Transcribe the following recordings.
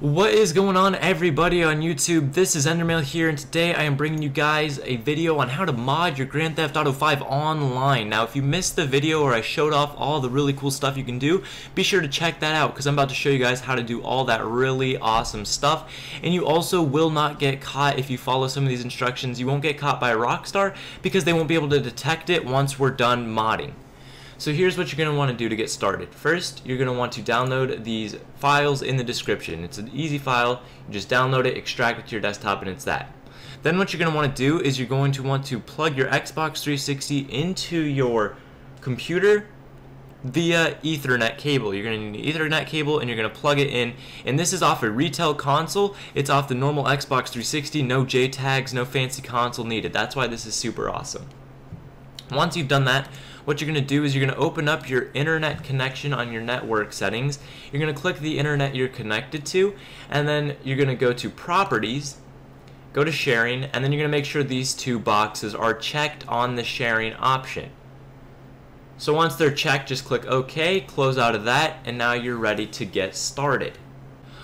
What is going on, everybody on YouTube? This is Endermail here, and today I am bringing you guys a video on how to mod your Grand Theft Auto 5 online. Now, if you missed the video where I showed off all the really cool stuff you can do, be sure to check that out because I'm about to show you guys how to do all that really awesome stuff. And you also will not get caught if you follow some of these instructions. You won't get caught by Rockstar because they won't be able to detect it once we're done modding. So here's what you're going to want to do to get started. First, you're going to want to download these files in the description. It's an easy file. You just download it, extract it to your desktop, and it's that. Then what you're going to want to do is you're going to want to plug your Xbox 360 into your computer via Ethernet cable. You're going to need an Ethernet cable and you're going to plug it in. And this is off a retail console. It's off the normal Xbox 360, no JTAGs, no fancy console needed. That's why this is super awesome. Once you've done that, what you're going to do is you're going to open up your internet connection on your network settings. You're going to click the internet you're connected to, and then you're going to go to Properties, go to Sharing, and then you're going to make sure these two boxes are checked on the sharing option. So once they're checked, just click OK, close out of that, and now you're ready to get started.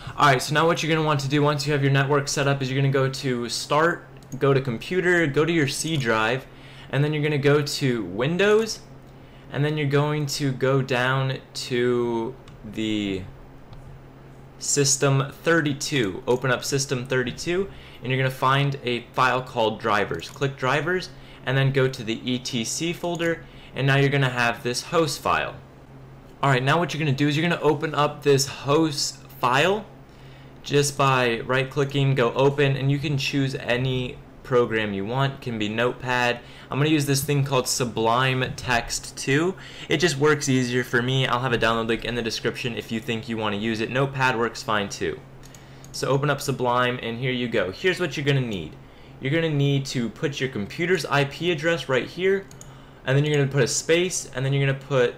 Alright, so now what you're going to want to do once you have your network set up is you're going to go to Start, go to Computer, go to your C drive, and then you're going to go to Windows, and then you're going to go down to the System 32. Open up System 32, and you're going to find a file called Drivers. Click Drivers, and then go to the ETC folder, and now you're going to have this host file. Alright, now what you're going to do is you're going to open up this host file just by right-clicking, go Open, and you can choose any program you want. It can be Notepad. I'm going to use this thing called Sublime Text 2. It just works easier for me. I'll have a download link in the description if you think you want to use it. Notepad works fine too. So open up Sublime, and here you go. Here's what you're going to need. You're going to need to put your computer's IP address right here, and then you're going to put a space, and then you're going to put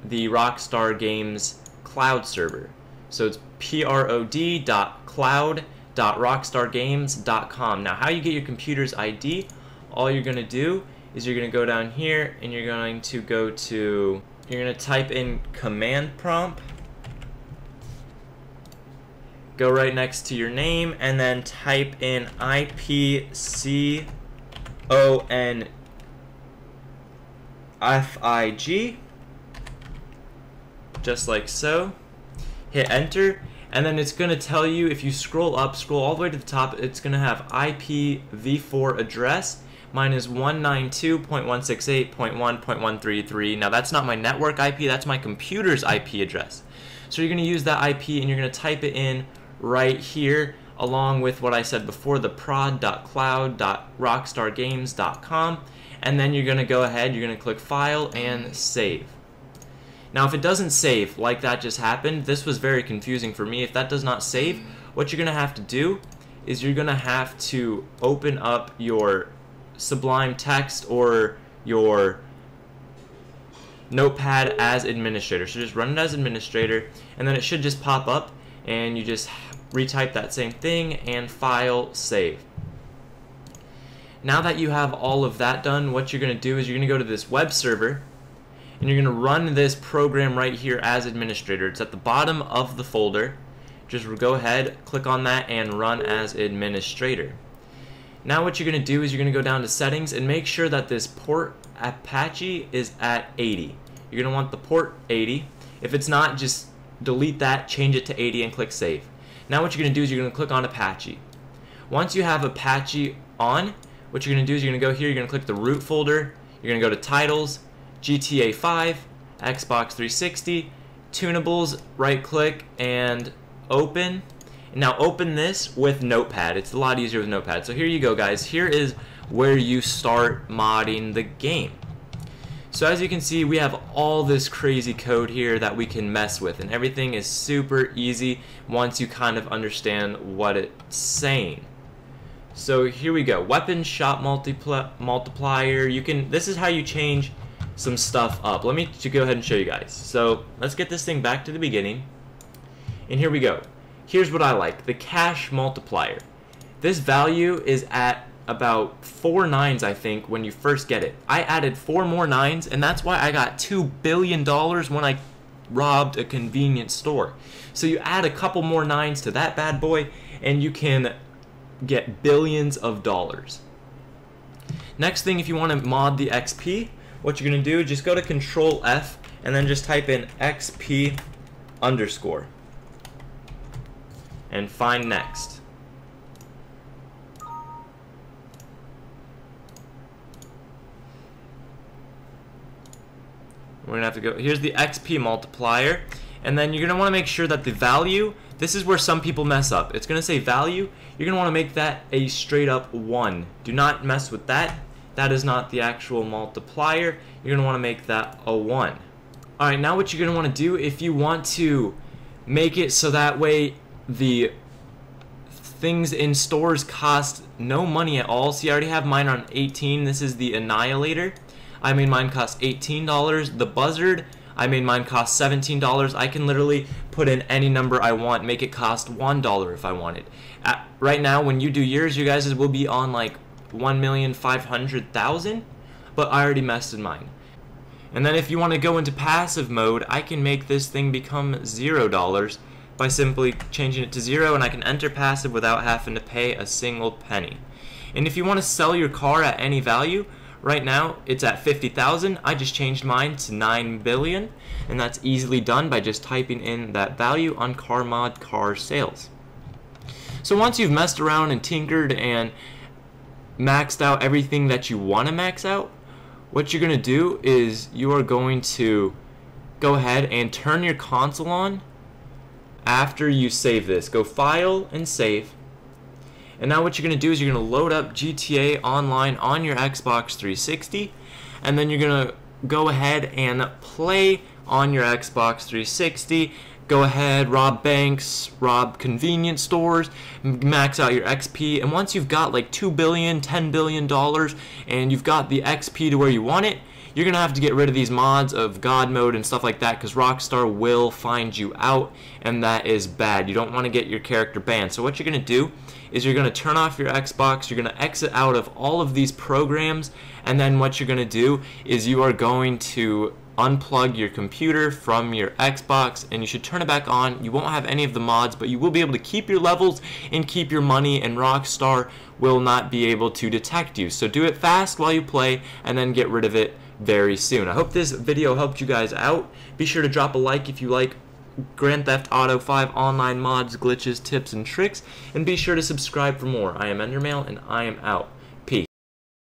the Rockstar Games cloud server. So it's prod.cloud.rockstargames.com. Now, how you get your computer's ID, all you're going to do is you're going to go down here and you're going to type in command prompt, go right next to your name, and then type in IPCONFIG, just like so. Hit enter, and then it's going to tell you, if you scroll up, scroll all the way to the top, it's going to have IPv4 address. Mine is 192.168.1.133. Now that's not my network IP, that's my computer's IP address. So you're going to use that IP and you're going to type it in right here along with what I said before, the prod.cloud.rockstargames.com, and then you're going to go ahead, you're going to click File and Save. Now, if it doesn't save, like that just happened, this was very confusing for me. If that does not save, what you're going to have to do is you're going to have to open up your Sublime Text or your Notepad as administrator. So just run it as administrator, and then it should just pop up, and you just retype that same thing and File, Save. Now that you have all of that done, what you're going to do is you're going to go to this web server, and you're going to run this program right here as administrator. It's at the bottom of the folder. Just go ahead, click on that, and run as administrator. Now what you're going to do is you're going to go down to settings and make sure that this port Apache is at 80. You're going to want the port 80. If it's not, just delete that, change it to 80, and click save. Now what you're going to do is you're going to click on Apache. Once you have Apache on, what you're going to do is you're going to go here, you're going to click the root folder, you're going to go to Titles, GTA 5, Xbox 360, Tunables, right click and open. And now open this with Notepad. It's a lot easier with Notepad. So here you go, guys. Here is where you start modding the game. So as you can see, we have all this crazy code here that we can mess with, and everything is super easy once you kind of understand what it's saying. So here we go. Weapon shot multiplier. This is how you change some stuff up. Let me go ahead and show you guys. So let's get this thing back to the beginning, and here we go. Here's what I like, the cash multiplier. This value is at about 4 nines, I think, when you first get it. I added 4 more nines, and that's why I got $2 billion when I robbed a convenience store. So you add a couple more 9s to that bad boy, and you can get billions of dollars. Next thing, if you want to mod the XP, what you're going to do is just go to Control F and then just type in XP underscore and find next. We're gonna have to go, here's the XP multiplier, and then you're gonna want to make sure that the value, this is where some people mess up. It's gonna say value, you're gonna want to make that a straight up 1. Do not mess with that. That is not the actual multiplier. You're gonna want to make that a 1. Alright, now what you're gonna want to do, if you want to make it so that way the things in stores cost no money at all. See, I already have mine on 18. This is the Annihilator. I made mine cost $18. The Buzzard, I made mine cost $17. I can literally put in any number I want, make it cost $1 if I wanted. Right now, when you do yours, you guys will be on like 1,500,000, but I already messed in mine. And then if you want to go into passive mode, I can make this thing become $0 by simply changing it to 0, and I can enter passive without having to pay a single penny. And if you want to sell your car at any value, right now it's at 50,000. I just changed mine to 9 billion, and that's easily done by just typing in that value on CarMod car sales. So once you've messed around and tinkered and maxed out everything that you want to max out, what you're going to do is you are going to go ahead and turn your console on after you save this. Go File and Save. And now what you're going to do is you're going to load up GTA Online on your Xbox 360, and then you're going to go ahead and play on your Xbox 360. Go ahead, rob banks, rob convenience stores, max out your XP, and once you've got like $2 billion, $10 billion, and you've got the XP to where you want it, you're going to have to get rid of these mods of God mode and stuff like that, because Rockstar will find you out, and that is bad. You don't want to get your character banned. So what you're going to do is you're going to turn off your Xbox, you're going to exit out of all of these programs, and then what you're going to do is you are going to unplug your computer from your Xbox, and you should turn it back on. You won't have any of the mods, but you will be able to keep your levels and keep your money, and Rockstar will not be able to detect you. So do it fast while you play, and then get rid of it very soon. I hope this video helped you guys out. Be sure to drop a like if you like Grand Theft Auto 5 online mods, glitches, tips, and tricks, and be sure to subscribe for more. I am Endermail, and I am out.